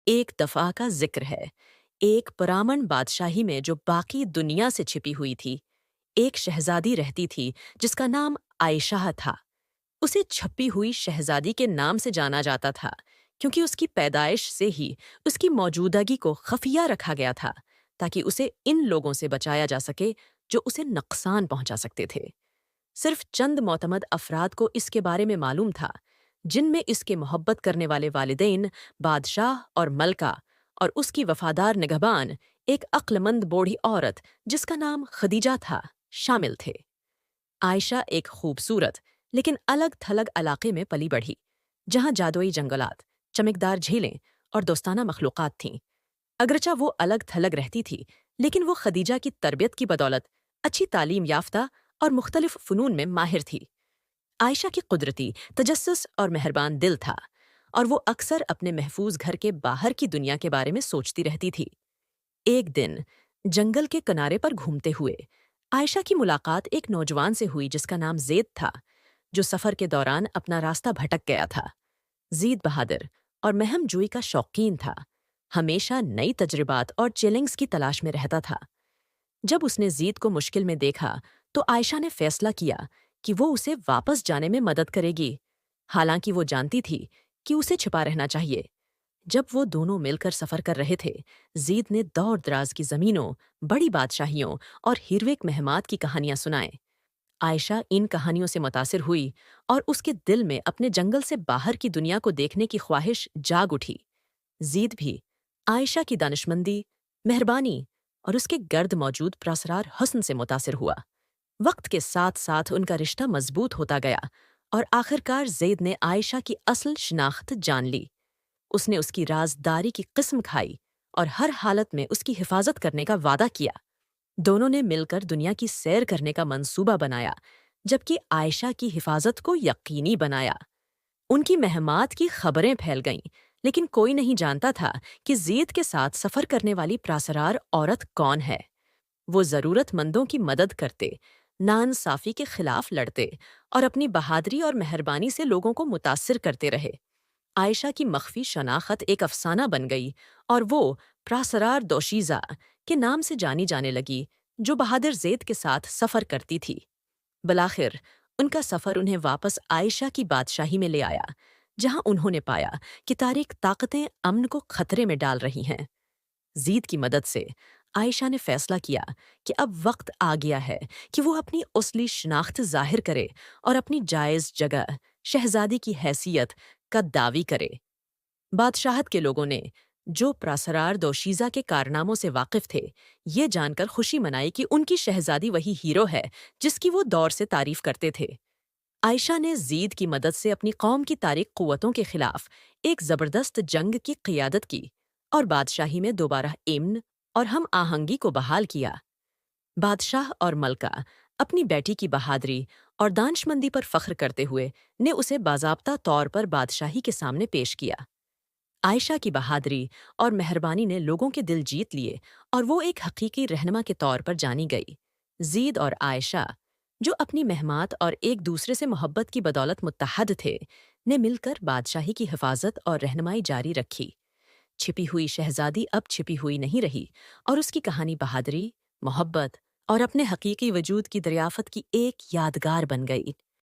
ایک دفعہ کا ذکر ہے، ایک پرامن بادشاہی میں جو باقی دنیا سے چھپی ہوئی تھی، ایک شہزادی رہتی تھی جس کا نام عائشہ تھا۔ اسے چھپی ہوئی شہزادی کے نام سے جانا جاتا تھا کیونکہ اس کی پیدائش سے ہی اس کی موجودگی کو خفیہ رکھا گیا تھا تاکہ اسے ان لوگوں سے بچایا جا سکے جو اسے نقصان پہنچا سکتے تھے۔ صرف چند معتمد افراد کو اس کے بارے میں معلوم تھا، جن میں اس کے محبت کرنے والے والدین بادشاہ اور ملکہ اور اس کی وفادار نگہبان ایک عقلمند بوڑھی عورت جس کا نام خدیجہ تھا شامل تھے۔ عائشہ ایک خوبصورت لیکن الگ تھلگ علاقے میں پلی بڑھی، جہاں جادوئی جنگلات، چمکدار جھیلیں اور دوستانہ مخلوقات تھیں۔ اگرچہ وہ الگ تھلگ رہتی تھی، لیکن وہ خدیجہ کی تربیت کی بدولت اچھی تعلیم یافتہ اور مختلف فنون میں ماہر تھی۔ عائشہ کی قدرتی تجسس اور مہربان دل تھا، اور وہ اکثر اپنے محفوظ گھر کے باہر کی دنیا کے بارے میں سوچتی رہتی تھی۔ ایک دن جنگل کے کنارے پر گھومتے ہوئے عائشہ کی ملاقات ایک نوجوان سے ہوئی جس کا نام زید تھا، جو سفر کے دوران اپنا راستہ بھٹک گیا تھا۔ زید بہادر اور مہم جوئی کا شوقین تھا، ہمیشہ نئی تجربات اور چیلنجز کی تلاش میں رہتا تھا۔ جب اس نے زید کو مشکل میں دیکھا تو عائشہ نے فیصلہ کیا کہ وہ اسے واپس جانے میں مدد کرے گی، حالانکہ وہ جانتی تھی کہ اسے چھپا رہنا چاہیے۔ جب وہ دونوں مل کر سفر کر رہے تھے، زید نے دور دراز کی زمینوں، بڑی بادشاہیوں اور ہیروک مہمات کی کہانیاں سنائیں۔ عائشہ ان کہانیوں سے متاثر ہوئی اور اس کے دل میں اپنے جنگل سے باہر کی دنیا کو دیکھنے کی خواہش جاگ اٹھی۔ زید بھی عائشہ کی دانشمندی، مہربانی اور اس کے گرد موجود پراسرار حسن سے متاثر ہوا۔ وقت کے ساتھ ساتھ ان کا رشتہ مضبوط ہوتا گیا اور آخرکار زید نے عائشہ کی اصل شناخت جان لی۔ اس نے اس کی رازداری کی قسم کھائی اور ہر حالت میں اس کی حفاظت کرنے کا وعدہ کیا۔ دونوں نے مل کر دنیا کی سیر کرنے کا منصوبہ بنایا، جبکہ عائشہ کی حفاظت کو یقینی بنایا۔ ان کی مہمات کی خبریں پھیل گئیں، لیکن کوئی نہیں جانتا تھا کہ زید کے ساتھ سفر کرنے والی پراسرار عورت کون ہے۔ وہ ضرورت مندوں کی مدد کرتے، ناانصافی کے خلاف لڑتے اور اپنی بہادری اور مہربانی سے لوگوں کو متاثر کرتے رہے۔ عائشہ کی مخفی شناخت ایک افسانہ بن گئی اور وہ پراسرار دوشیزہ کے نام سے جانی جانے لگی، جو بہادر زید کے ساتھ سفر کرتی تھی۔ بالآخر ان کا سفر انہیں واپس عائشہ کی بادشاہی میں لے آیا، جہاں انہوں نے پایا کہ تاریک طاقتیں امن کو خطرے میں ڈال رہی ہیں۔ زید کی مدد سے عائشہ نے فیصلہ کیا کہ اب وقت آ گیا ہے کہ وہ اپنی اصلی شناخت ظاہر کرے اور اپنی جائز جگہ، شہزادی کی حیثیت کا دعوی کرے۔ بادشاہت کے لوگوں نے، جو پراسرار دوشیزہ کے کارناموں سے واقف تھے، یہ جان کر خوشی منائی کہ ان کی شہزادی وہی ہیرو ہے جس کی وہ دور سے تعریف کرتے تھے۔ عائشہ نے زید کی مدد سے اپنی قوم کی تاریک قوتوں کے خلاف ایک زبردست جنگ کی قیادت کی اور بادشاہی میں دوبارہ امن اور ہم آہنگی کو بحال کیا۔ بادشاہ اور ملکہ اپنی بیٹی کی بہادری اور دانشمندی پر فخر کرتے ہوئے نے اسے باضابطہ طور پر بادشاہی کے سامنے پیش کیا۔ عائشہ کی بہادری اور مہربانی نے لوگوں کے دل جیت لیے اور وہ ایک حقیقی رہنما کے طور پر جانی گئی۔ زید اور عائشہ، جو اپنی مہمات اور ایک دوسرے سے محبت کی بدولت متحد تھے، نے مل کر بادشاہی کی حفاظت اور رہنمائی جاری رکھی۔ چھپی ہوئی شہزادی اب چھپی ہوئی نہیں رہی اور اس کی کہانی بہادری، محبت اور اپنے حقیقی وجود کی دریافت کی ایک یادگار بن گئی۔